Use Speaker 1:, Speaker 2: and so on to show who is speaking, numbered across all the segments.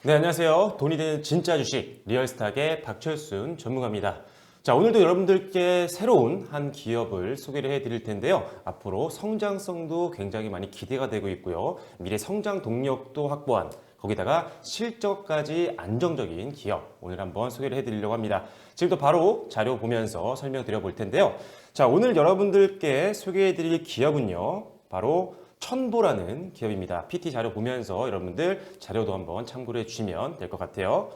Speaker 1: 네, 안녕하세요. 돈이 되는 진짜 주식 리얼스탁의 박철순 전문가입니다. 자, 오늘도 여러분들께 새로운 한 기업을 소개를 해드릴 텐데요. 앞으로 성장성도 굉장히 많이 기대가 되고 있고요. 미래 성장 동력도 확보한 거기다가 실적까지 안정적인 기업 오늘 한번 소개를 해드리려고 합니다. 지금부터 바로 자료 보면서 설명드려 볼 텐데요. 자, 오늘 여러분들께 소개해드릴 기업은요. 바로 천보라는 기업입니다. PT 자료 보면서 여러분들 자료도 한번 참고를 해주시면 될 것 같아요.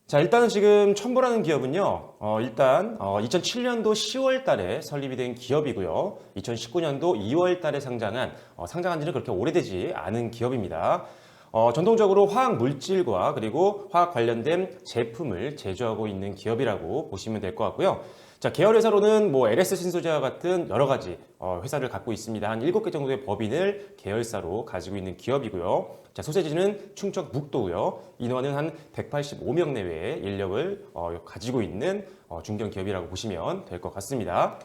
Speaker 1: 자, 일단은 지금 천보라는 기업은요, 2007년도 10월 달에 설립이 된 기업이고요. 2019년도 2월 달에 상장한 지는 그렇게 오래되지 않은 기업입니다. 전통적으로 화학 물질과 그리고 화학 관련된 제품을 제조하고 있는 기업이라고 보시면 될 것 같고요. 자, 계열 회사로는 LS 신소재와 같은 여러 가지 회사를 갖고 있습니다. 한 7개 정도의 법인을 계열사로 가지고 있는 기업이고요. 자, 소재지는 충청 북도고요. 인원은 한 185명 내외의 인력을 가지고 있는 중견 기업이라고 보시면 될 것 같습니다.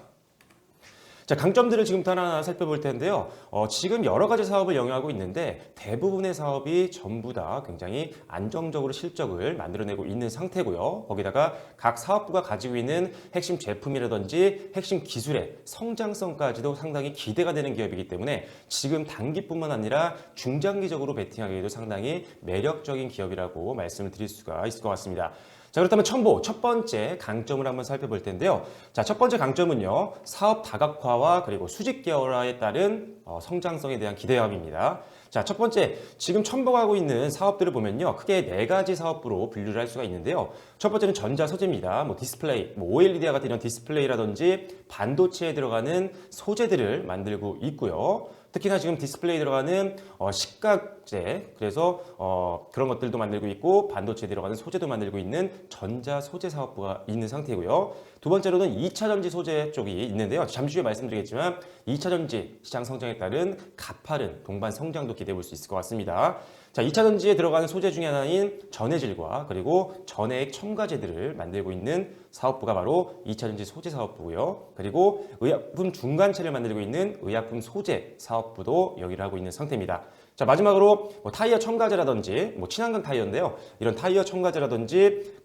Speaker 1: 자, 강점들을 지금부터 하나하나 살펴볼 텐데요. 지금 여러 가지 사업을 영위하고 있는데 대부분의 사업이 전부 다 굉장히 안정적으로 실적을 만들어내고 있는 상태고요. 거기다가 각 사업부가 가지고 있는 핵심 제품이라든지 핵심 기술의 성장성까지도 상당히 기대가 되는 기업이기 때문에 지금 단기뿐만 아니라 중장기적으로 베팅하기에도 상당히 매력적인 기업이라고 말씀을 드릴 수가 있을 것 같습니다. 자, 그렇다면 천보 첫 번째 강점을 한번 살펴볼 텐데요. 자, 첫 번째 강점은요. 사업 다각화와 그리고 수직 계열화에 따른 성장성에 대한 기대감입니다. 자, 첫 번째 지금 천보가 하고 있는 사업들을 보면요. 크게 4가지 사업부로 분류를 할 수가 있는데요. 첫 번째는 전자 소재입니다. 디스플레이, OLED와 같은 이런 디스플레이라든지 반도체에 들어가는 소재들을 만들고 있고요. 특히나 지금 디스플레이 들어가는 식각제, 그래서 그런 것들도 만들고 있고 반도체에 들어가는 소재도 만들고 있는 전자 소재 사업부가 있는 상태고요. 두 번째로는 2차 전지 소재 쪽이 있는데요. 잠시 후에 말씀드리겠지만 2차 전지 시장 성장에 따른 가파른 동반 성장도 기대해 볼 수 있을 것 같습니다. 자, 2차 전지에 들어가는 소재 중에 하나인 전해질과 그리고 전해액 첨가제들을 만들고 있는 사업부가 바로 2차 전지 소재 사업부고요. 그리고 의약품 중간체를 만들고 있는 의약품 소재 사업부도 여기를 하고 있는 상태입니다. 자, 마지막으로 타이어 첨가제라든지 친환경 타이어인데요. 이런 타이어 첨가제라든지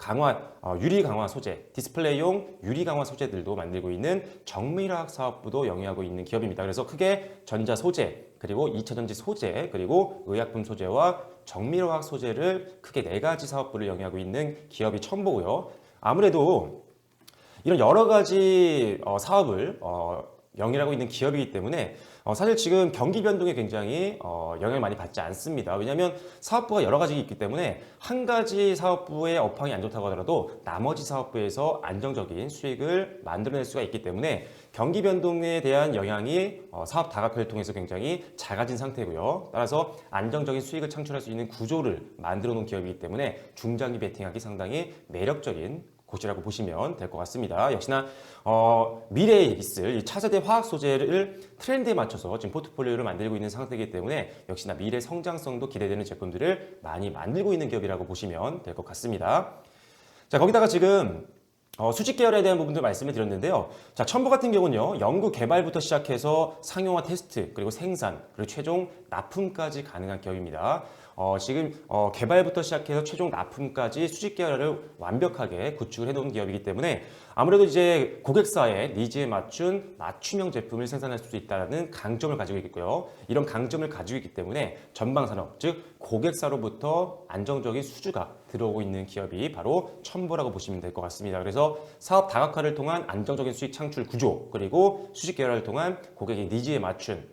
Speaker 1: 유리 강화 소재, 디스플레이용 유리 강화 소재들도 만들고 있는 정밀화학 사업부도 영위하고 있는 기업입니다. 그래서 크게 전자 소재, 그리고 2차 전지 소재, 그리고 의약품 소재와 정밀화학 소재를 크게 4가지 사업부를 영위하고 있는 기업이 천보고요. 아무래도 이런 여러 가지 사업을 영위하고 있는 기업이기 때문에 사실 지금 경기 변동에 굉장히 영향을 많이 받지 않습니다. 왜냐하면 사업부가 여러 가지 있기 때문에 한 가지 사업부의 업황이 안 좋다고 하더라도 나머지 사업부에서 안정적인 수익을 만들어낼 수가 있기 때문에 경기 변동에 대한 영향이 사업 다각화를 통해서 굉장히 작아진 상태고요. 따라서 안정적인 수익을 창출할 수 있는 구조를 만들어 놓은 기업이기 때문에 중장기 베팅하기 상당히 매력적인 곳이라고 보시면 될 것 같습니다. 역시나 미래에 있을 이 차세대 화학 소재를 트렌드에 맞춰서 지금 포트폴리오를 만들고 있는 상태이기 때문에 역시나 미래 성장성도 기대되는 제품들을 많이 만들고 있는 기업이라고 보시면 될 것 같습니다. 자, 거기다가 지금 수직 계열에 대한 부분도 말씀을 드렸는데요. 자, 천보 같은 경우는요, 연구 개발부터 시작해서 상용화 테스트, 그리고 생산, 그리고 최종 납품까지 가능한 기업입니다. 지금 개발부터 시작해서 최종 납품까지 수직 계열을 완벽하게 구축을 해놓은 기업이기 때문에 아무래도 이제 고객사의 니즈에 맞춘 맞춤형 제품을 생산할 수 있다는 강점을 가지고 있고요. 이런 강점을 가지고 있기 때문에 전방산업, 즉 고객사로부터 안정적인 수주가 들어오고 있는 기업이 바로 천보라고 보시면 될 것 같습니다. 그래서 사업 다각화를 통한 안정적인 수익 창출 구조, 그리고 수직 계열화를 통한 고객의 니즈에 맞춘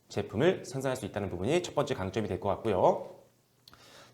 Speaker 1: 제품을 생산할 수 있다는 부분이 첫 번째 강점이 될 것 같고요.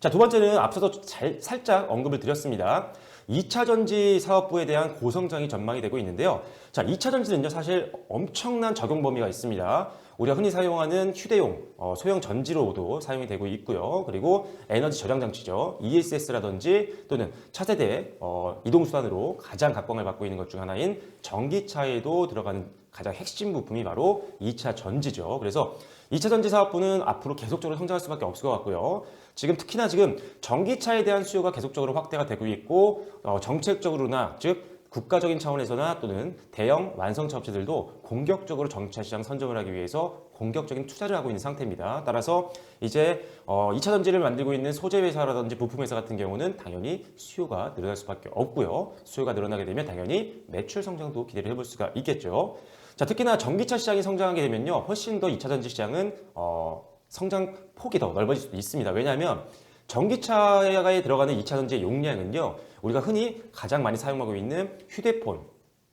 Speaker 1: 자, 두 번째는 앞서서 살짝 언급을 드렸습니다. 2차 전지 사업부에 대한 고성장이 전망이 되고 있는데요. 자, 2차 전지는요, 사실 엄청난 적용 범위가 있습니다. 우리가 흔히 사용하는 휴대용, 소형 전지로도 사용이 되고 있고요. 그리고 에너지 저장 장치죠. ESS라든지 또는 차세대 이동수단으로 가장 각광을 받고 있는 것 중 하나인 전기차에도 들어가는 가장 핵심 부품이 바로 2차 전지죠. 그래서 2차 전지 사업부는 앞으로 계속적으로 성장할 수밖에 없을 것 같고요. 특히나 지금 전기차에 대한 수요가 계속적으로 확대가 되고 있고 정책적으로나 즉 국가적인 차원에서나 또는 대형 완성차 업체들도 공격적으로 전기차 시장 선점을 하기 위해서 공격적인 투자를 하고 있는 상태입니다. 따라서 이제 2차 전지를 만들고 있는 소재 회사라든지 부품 회사 같은 경우는 당연히 수요가 늘어날 수밖에 없고요. 수요가 늘어나게 되면 당연히 매출 성장도 기대를 해볼 수가 있겠죠. 자, 특히나 전기차 시장이 성장하게 되면요, 훨씬 더 2차 전지 시장은 성장 폭이 더 넓어질 수도 있습니다. 왜냐하면 전기차에 들어가는 2차 전지의 용량은요, 우리가 흔히 가장 많이 사용하고 있는 휴대폰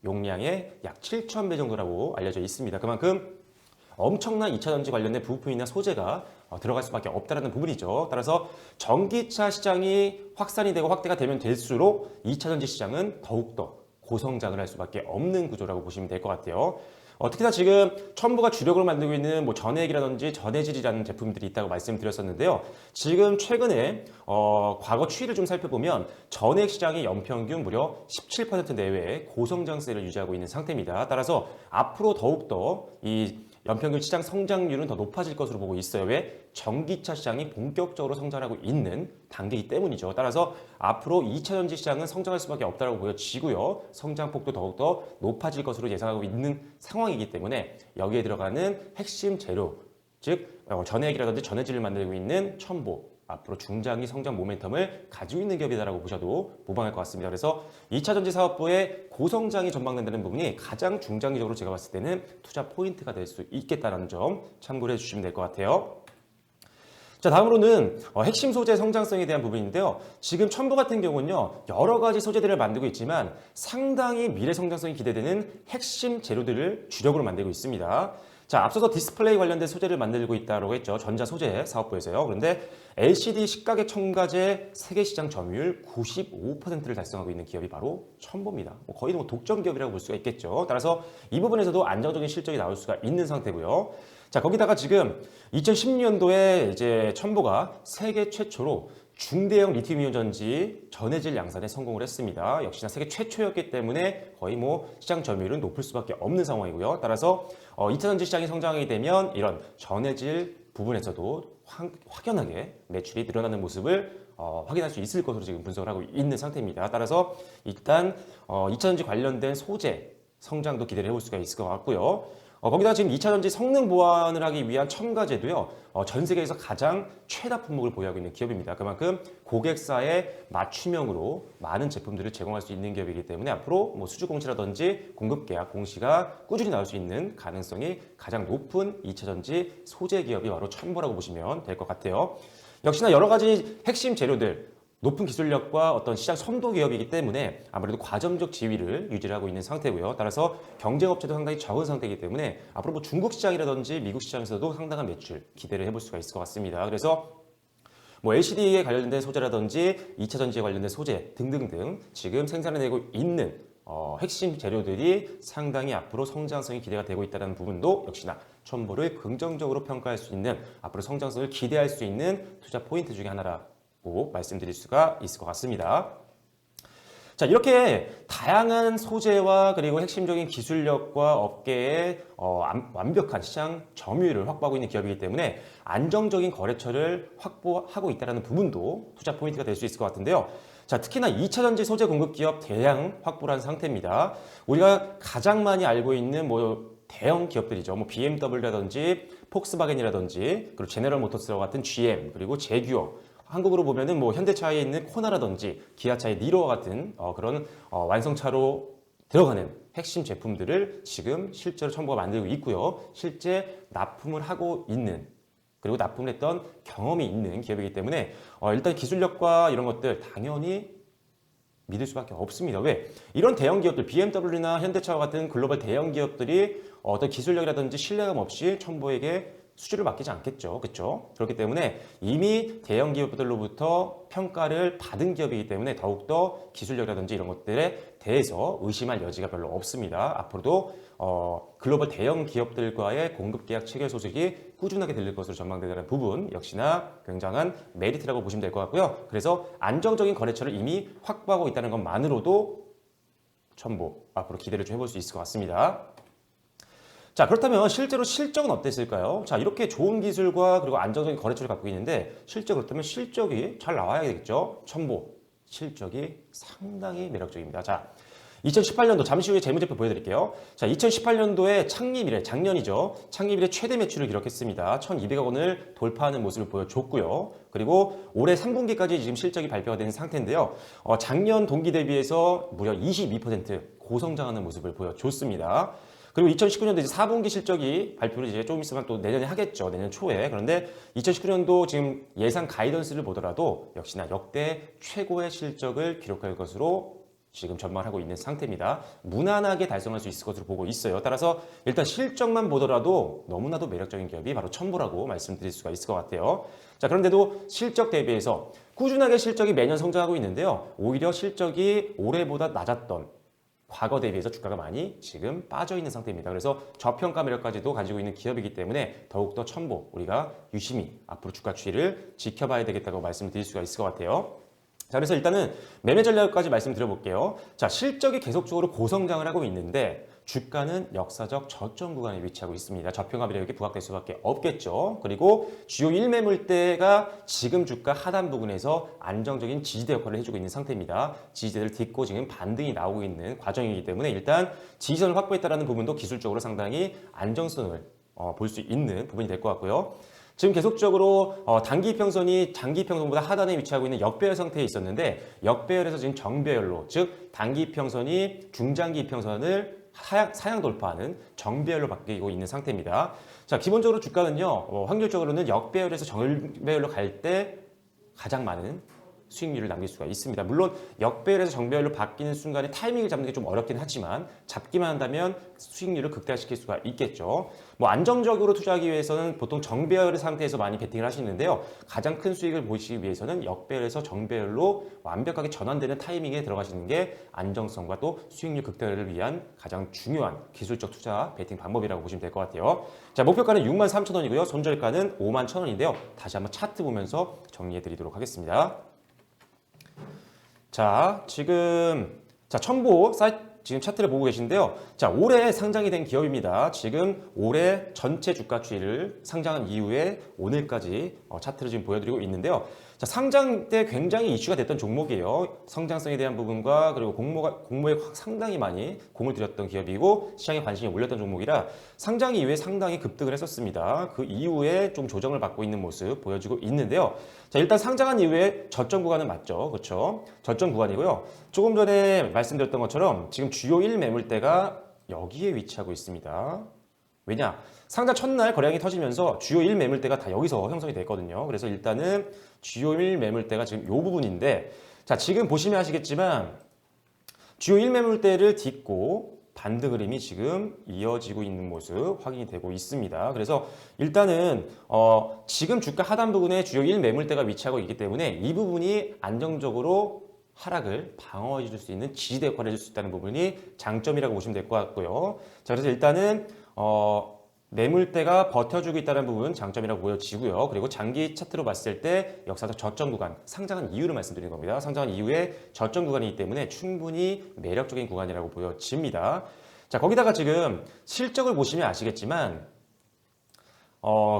Speaker 1: 용량의 약 7,000배 정도라고 알려져 있습니다. 그만큼 엄청난 2차 전지 관련된 부품이나 소재가 들어갈 수밖에 없다는 부분이죠. 따라서 전기차 시장이 확산이 되고 확대가 되면 될수록 2차 전지 시장은 더욱더 고성장을 할 수밖에 없는 구조라고 보시면 될 것 같아요. 특히나 지금 첨보가 주력으로 만들고 있는 뭐 전해액이라든지 전해질이라는 제품들이 있다고 말씀드렸었는데요. 지금 최근에 과거 추이를 좀 살펴보면 전해액 시장이 연평균 무려 17% 내외의 고성장세를 유지하고 있는 상태입니다. 따라서 앞으로 더욱더 이 연평균 시장 성장률은 더 높아질 것으로 보고 있어요. 왜? 전기차 시장이 본격적으로 성장하고 있는 단계이기 때문이죠. 따라서 앞으로 2차 전지 시장은 성장할 수밖에 없다고 보여지고요. 성장폭도 더욱더 높아질 것으로 예상하고 있는 상황이기 때문에 여기에 들어가는 핵심 재료, 즉 전해액이라든지 전해질을 만들고 있는 첨보, 앞으로 중장기 성장 모멘텀을 가지고 있는 기업이다라고 보셔도 무방할 것 같습니다. 그래서 2차 전지 사업부의 고성장이 전망된다는 부분이 가장 중장기적으로 제가 봤을 때는 투자 포인트가 될 수 있겠다는 점 참고를 해주시면 될 것 같아요. 자, 다음으로는 핵심 소재 성장성에 대한 부분인데요. 지금 첨보 같은 경우는요, 여러 가지 소재들을 만들고 있지만 상당히 미래 성장성이 기대되는 핵심 재료들을 주력으로 만들고 있습니다. 자, 앞서서 디스플레이 관련된 소재를 만들고 있다고 했죠. 전자소재 사업부에서요. 그런데 LCD 식가격 첨가제 세계 시장 점유율 95%를 달성하고 있는 기업이 바로 첨보입니다. 거의 독점 기업이라고 볼 수가 있겠죠. 따라서 이 부분에서도 안정적인 실적이 나올 수가 있는 상태고요. 자, 거기다가 지금 2010년도에 이제 첨보가 세계 최초로 중대형 리튬이온 전지 전해질 양산에 성공을 했습니다. 역시나 세계 최초였기 때문에 거의 시장 점유율은 높을 수밖에 없는 상황이고요. 따라서 2차 전지 시장이 성장하게 되면 이런 전해질 부분에서도 확연하게 매출이 늘어나는 모습을 확인할 수 있을 것으로 지금 분석을 하고 있는 상태입니다. 따라서 일단 2차 전지 관련된 소재 성장도 기대를 해볼 수가 있을 것 같고요. 거기다 지금 2차 전지 성능 보완을 하기 위한 첨가제도요, 전 세계에서 가장 최다 품목을 보유하고 있는 기업입니다. 그만큼 고객사의 맞춤형으로 많은 제품들을 제공할 수 있는 기업이기 때문에 앞으로 수주 공시라든지 공급 계약 공시가 꾸준히 나올 수 있는 가능성이 가장 높은 2차 전지 소재 기업이 바로 첨보라고 보시면 될 것 같아요. 역시나 여러 가지 핵심 재료들, 높은 기술력과 어떤 시장 선도 기업이기 때문에 아무래도 과점적 지위를 유지하고 있는 상태고요. 따라서 경쟁업체도 상당히 적은 상태이기 때문에 앞으로 중국 시장이라든지 미국 시장에서도 상당한 매출 기대를 해볼 수가 있을 것 같습니다. 그래서 LCD에 관련된 소재라든지 2차 전지에 관련된 소재 등등등 지금 생산해내고 있는 핵심 재료들이 상당히 앞으로 성장성이 기대가 되고 있다는 부분도 역시나 첨보를 긍정적으로 평가할 수 있는, 앞으로 성장성을 기대할 수 있는 투자 포인트 중에 하나라 말씀드릴 수가 있을 것 같습니다. 자, 이렇게 다양한 소재와 그리고 핵심적인 기술력과 업계의 완벽한 시장 점유율을 확보하고 있는 기업이기 때문에 안정적인 거래처를 확보하고 있다는 부분도 투자 포인트가 될 수 있을 것 같은데요. 자, 특히나 2차 전지 소재 공급 기업 대량 확보를 한 상태입니다. 우리가 가장 많이 알고 있는 대형 기업들이죠. BMW라든지 폭스바겐이라든지 그리고 제너럴 모터스와 같은 GM, 그리고 제규어, 한국으로 보면은 현대차에 있는 코나라든지 기아차의 니로와 같은 그런 완성차로 들어가는 핵심 제품들을 지금 실제로 첨보가 만들고 있고요. 실제 납품을 하고 있는, 그리고 납품을 했던 경험이 있는 기업이기 때문에 일단 기술력과 이런 것들 당연히 믿을 수밖에 없습니다. 왜? 이런 대형 기업들, BMW나 현대차와 같은 글로벌 대형 기업들이 어떤 기술력이라든지 신뢰감 없이 첨보에게 수주를 맡기지 않겠죠. 그렇죠? 그렇기 때문에 이미 대형 기업들로부터 평가를 받은 기업이기 때문에 더욱더 기술력이라든지 이런 것들에 대해서 의심할 여지가 별로 없습니다. 앞으로도 글로벌 대형 기업들과의 공급 계약 체결 소식이 꾸준하게 들릴 것으로 전망되는 부분 역시나 굉장한 메리트라고 보시면 될 것 같고요. 그래서 안정적인 거래처를 이미 확보하고 있다는 것만으로도 첨보 앞으로 기대를 좀 해볼 수 있을 것 같습니다. 자, 그렇다면 실제로 실적은 어땠을까요? 자, 이렇게 좋은 기술과 그리고 안정적인 거래처를 갖고 있는데 그렇다면 실적이 잘 나와야 되겠죠? 첨보 실적이 상당히 매력적입니다. 자, 2018년도 잠시 후에 재무제표 보여드릴게요. 자, 2018년도에 창립 이래, 작년이죠. 창립 이래 최대 매출을 기록했습니다. 1,200억 원을 돌파하는 모습을 보여줬고요. 그리고 올해 3분기까지 지금 실적이 발표가 된 상태인데요. 작년 동기 대비해서 무려 22% 고성장하는 모습을 보여줬습니다. 그리고 2019년도 이제 4분기 실적이 발표를 이제 좀 있으면 또 내년에 하겠죠. 내년 초에. 그런데 2019년도 지금 예상 가이던스를 보더라도 역시나 역대 최고의 실적을 기록할 것으로 지금 전망하고 있는 상태입니다. 무난하게 달성할 수 있을 것으로 보고 있어요. 따라서 일단 실적만 보더라도 너무나도 매력적인 기업이 바로 첨보라고 말씀드릴 수가 있을 것 같아요. 자, 그런데도 실적 대비해서 꾸준하게 실적이 매년 성장하고 있는데요. 오히려 실적이 올해보다 낮았던 과거 대비해서 주가가 많이 지금 빠져 있는 상태입니다. 그래서 저평가 매력까지도 가지고 있는 기업이기 때문에 더욱더 첨보, 우리가 유심히 앞으로 주가 추이를 지켜봐야 되겠다고 말씀드릴 수가 있을 것 같아요. 자, 그래서 일단은 매매 전략까지 말씀드려볼게요. 자, 실적이 계속적으로 고성장을 하고 있는데 주가는 역사적 저점 구간에 위치하고 있습니다. 저평가 매력이 부각될 수밖에 없겠죠. 그리고 주요 1매물대가 지금 주가 하단 부근에서 안정적인 지지대 역할을 해주고 있는 상태입니다. 지지대를 딛고 지금 반등이 나오고 있는 과정이기 때문에 일단 지지선을 확보했다는 부분도 기술적으로 상당히 안정성을 볼 수 있는 부분이 될 것 같고요. 지금 계속적으로 단기 이평선이 장기 이평선보다 하단에 위치하고 있는 역배열 상태에 있었는데 역배열에서 지금 정배열로, 즉 단기 이평선이 중장기 이평선을 사양 돌파하는 정배열로 바뀌고 있는 상태입니다. 자, 기본적으로 주가는요, 확률적으로는 역배열에서 정배열로 갈 때 가장 많은 수익률을 남길 수가 있습니다. 물론 역배열에서 정배열로 바뀌는 순간에 타이밍을 잡는 게 좀 어렵긴 하지만 잡기만 한다면 수익률을 극대화시킬 수가 있겠죠. 뭐 안정적으로 투자하기 위해서는 보통 정배열 상태에서 많이 베팅을 하시는데요. 가장 큰 수익을 보시기 위해서는 역배열에서 정배열로 완벽하게 전환되는 타이밍에 들어가시는 게 안정성과 또 수익률 극대화를 위한 가장 중요한 기술적 투자 베팅 방법이라고 보시면 될 것 같아요. 자, 목표가는 63,000원이고요. 손절가는 51,000원인데요. 다시 한번 차트 보면서 정리해 드리도록 하겠습니다. 자, 지금 첨보 사이트 지금 차트를 보고 계신데요. 자, 올해 상장이 된 기업입니다. 지금 올해 전체 주가 추이를 상장한 이후에 오늘까지 차트를 지금 보여드리고 있는데요. 자, 상장 때 굉장히 이슈가 됐던 종목이에요. 성장성에 대한 부분과 그리고 공모에 상당히 많이 공을 들였던 기업이고 시장에 관심이 몰렸던 종목이라 상장 이후에 상당히 급등을 했었습니다. 그 이후에 좀 조정을 받고 있는 모습 보여지고 있는데요. 자, 일단 상장한 이후에 저점 구간은 맞죠. 그렇죠? 저점 구간이고요. 조금 전에 말씀드렸던 것처럼 지금 주요 1매물대가 여기에 위치하고 있습니다. 왜냐? 상장 첫날 거래량이 터지면서 주요 1매물대가 다 여기서 형성이 됐거든요. 그래서 일단은 주요 1매물대가 지금 이 부분인데, 자, 지금 보시면 아시겠지만 주요 1매물대를 딛고 반등 흐름이 지금 이어지고 있는 모습 확인이 되고 있습니다. 그래서 일단은 지금 주가 하단 부분에 주요 1매물대가 위치하고 있기 때문에 이 부분이 안정적으로 하락을 방어해 줄 수 있는 지지대 역할을 해줄 수 있다는 부분이 장점이라고 보시면 될 것 같고요. 자, 그래서 일단은 매물대가 버텨주고 있다는 부분 장점이라고 보여지고요. 그리고 장기 차트로 봤을 때 역사적 저점 구간, 상장한 이유를 말씀드리는 겁니다. 상장한 이후에 저점 구간이기 때문에 충분히 매력적인 구간이라고 보여집니다. 자, 거기다가 지금 실적을 보시면 아시겠지만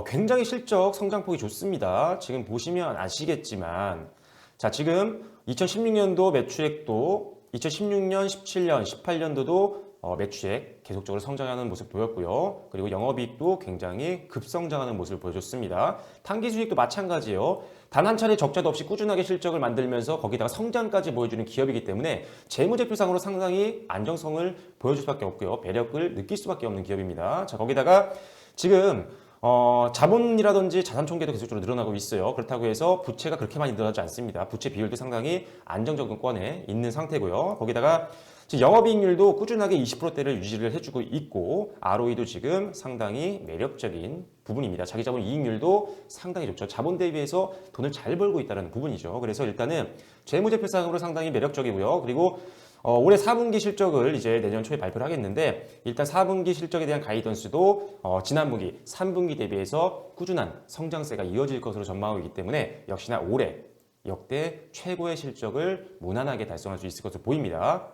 Speaker 1: 굉장히 실적 성장폭이 좋습니다. 지금 보시면 아시겠지만 자, 지금 2016년도 매출액도 2016년, 17년, 18년도도 매출액 계속적으로 성장하는 모습 보였고요. 그리고 영업이익도 굉장히 급성장하는 모습을 보여줬습니다. 당기수익도 마찬가지예요. 단 한 차례 적자도 없이 꾸준하게 실적을 만들면서 거기다가 성장까지 보여주는 기업이기 때문에 재무제표상으로 상당히 안정성을 보여줄 수밖에 없고요. 매력을 느낄 수밖에 없는 기업입니다. 자, 거기다가 지금 자본이라든지 자산 총계도 계속적으로 늘어나고 있어요. 그렇다고 해서 부채가 그렇게 많이 늘어나지 않습니다. 부채 비율도 상당히 안정적인권에 있는 상태고요. 거기다가 지금 영업이익률도 꾸준하게 20%대를 유지를 해주고 있고 ROE도 지금 상당히 매력적인 부분입니다. 자기 자본 이익률도 상당히 좋죠. 자본 대비해서 돈을 잘 벌고 있다는 부분이죠. 그래서 일단은 재무제표상으로 상당히 매력적이고요. 그리고 올해 4분기 실적을 이제 내년 초에 발표를 하겠는데 일단 4분기 실적에 대한 가이던스도 지난 분기, 3분기 대비해서 꾸준한 성장세가 이어질 것으로 전망하고 있기 때문에 역시나 올해 역대 최고의 실적을 무난하게 달성할 수 있을 것으로 보입니다.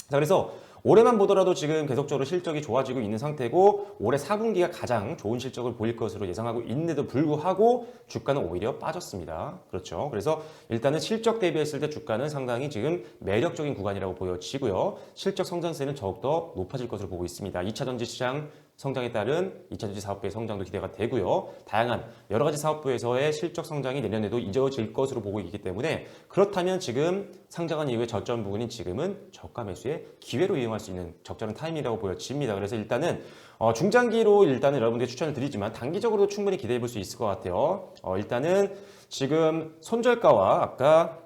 Speaker 1: 자, 그래서 올해만 보더라도 지금 계속적으로 실적이 좋아지고 있는 상태고 올해 4분기가 가장 좋은 실적을 보일 것으로 예상하고 있는데도 불구하고 주가는 오히려 빠졌습니다. 그렇죠. 그래서 일단은 실적 대비했을 때 주가는 상당히 지금 매력적인 구간이라고 보여지고요. 실적 성장세는 더욱더 높아질 것으로 보고 있습니다. 2차 전지 시장 성장에 따른 2차 전지 사업부의 성장도 기대가 되고요. 다양한 여러 가지 사업부에서의 실적 성장이 내년에도 이어질 것으로 보고 있기 때문에 그렇다면 지금 상장한 이후에 저점 부분인 지금은 저가 매수의 기회로 이용할 수 있는 적절한 타이밍이라고 보여집니다. 그래서 일단은 중장기로 일단은 여러분들께 추천을 드리지만 단기적으로도 충분히 기대해 볼 수 있을 것 같아요. 일단은 지금 손절가와 아까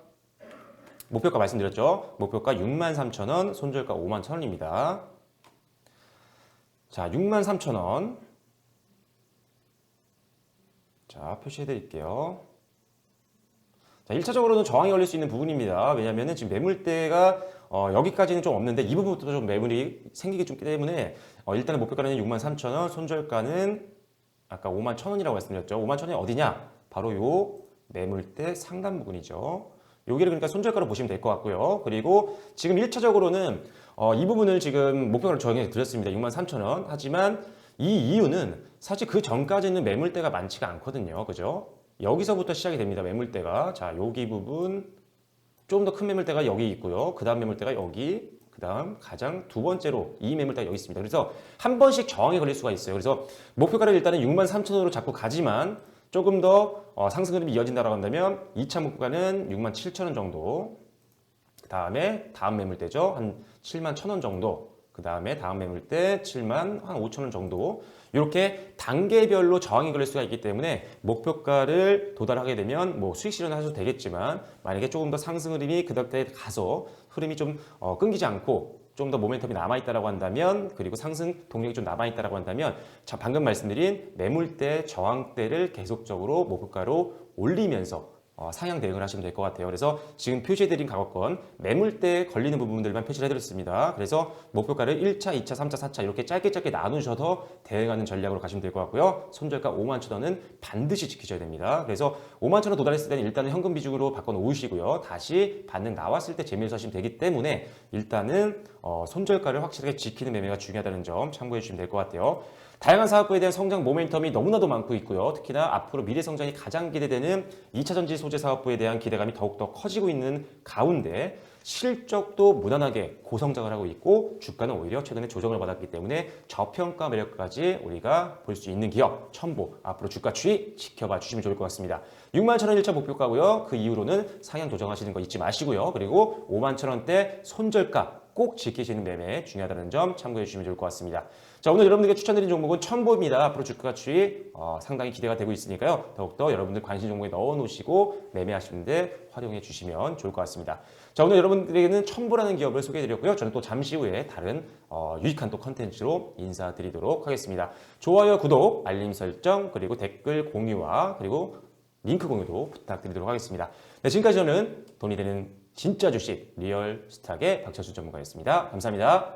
Speaker 1: 목표가 말씀드렸죠. 목표가 63,000원, 손절가 51,000원입니다. 자, 63,000원. 자, 표시해 드릴게요. 자, 1차적으로는 저항이 걸릴 수 있는 부분입니다. 왜냐면은 지금 매물대가 여기까지는 좀 없는데 이 부분부터 좀 매물이 생기기 좀 때문에 일단은 목표가는 63,000원, 손절가는 아까 51,000원이라고 말씀드렸죠. 51,000원이 어디냐? 바로 요 매물대 상단 부분이죠. 여기를 그러니까 손절가로 보시면 될 것 같고요. 그리고 지금 1차적으로는 이 부분을 지금 목표가로 정해 드렸습니다. 63,000원. 하지만 이 이유는 사실 그 전까지는 매물대가 많지가 않거든요. 그죠? 여기서부터 시작이 됩니다. 매물대가. 자, 여기 부분 좀 더 큰 매물대가 여기 있고요. 그 다음 매물대가 여기, 그 다음 가장 두 번째로 이 매물대가 여기 있습니다. 그래서 한 번씩 저항이 걸릴 수가 있어요. 그래서 목표가를 일단은 63,000원으로 잡고 가지만 조금 더 상승 흐름이 이어진다고 한다면 2차 목표가는 67,000원 정도, 그 다음에 다음 매물대죠. 한 71,000원 정도, 그 다음에 다음 매물대 75,000원 정도, 이렇게 단계별로 저항이 걸릴 수가 있기 때문에 목표가를 도달하게 되면 뭐 수익 실현하셔도 되겠지만 만약에 조금 더 상승 흐름이 그 단계에 가서 흐름이 좀 끊기지 않고 좀 더 모멘텀이 남아있다라고 한다면, 그리고 상승 동력이 좀 남아있다라고 한다면, 자, 방금 말씀드린 매물대, 저항대를 계속적으로 목표가로 올리면서 상향 대응을 하시면 될 것 같아요. 그래서 지금 표시해드린 가격권 매물대에 걸리는 부분들만 표시를 해드렸습니다. 그래서 목표가를 1차, 2차, 3차, 4차 이렇게 짧게 나누셔서 대응하는 전략으로 가시면 될 것 같고요. 손절가 51,000원은 반드시 지키셔야 됩니다. 그래서 51,000원 도달했을 때는 일단은 현금 비중으로 바꿔놓으시고요. 다시 반등 나왔을 때 재미를 사시면 되기 때문에 일단은 손절가를 확실하게 지키는 매매가 중요하다는 점 참고해 주시면 될 것 같아요. 다양한 사업부에 대한 성장 모멘텀이 너무나도 많고 있고요. 특히나 앞으로 미래 성장이 가장 기대되는 2차 전지 소재 사업부에 대한 기대감이 더욱더 커지고 있는 가운데 실적도 무난하게 고성장을 하고 있고 주가는 오히려 최근에 조정을 받았기 때문에 저평가 매력까지 우리가 볼 수 있는 기업 첨보, 앞으로 주가 추이 지켜봐 주시면 좋을 것 같습니다. 61,000원 1차 목표가고요. 그 이후로는 상향 조정하시는 거 잊지 마시고요. 그리고 51,000원대 손절가 꼭 지키시는 매매 중요하다는 점 참고해 주시면 좋을 것 같습니다. 자, 오늘 여러분들께 추천드린 종목은 첨보입니다. 앞으로 주가 추이 상당히 기대가 되고 있으니까요. 더욱더 여러분들 관심 종목에 넣어놓으시고 매매하시는데 활용해 주시면 좋을 것 같습니다. 자, 오늘 여러분들에게는 첨보라는 기업을 소개해드렸고요. 저는 또 잠시 후에 다른 유익한 또 컨텐츠로 인사드리도록 하겠습니다. 좋아요, 구독, 알림 설정, 그리고 댓글 공유와 그리고 링크 공유도 부탁드리도록 하겠습니다. 네, 지금까지 저는 돈이 되는 진짜 주식 리얼스탁의 박철수 전문가였습니다. 감사합니다.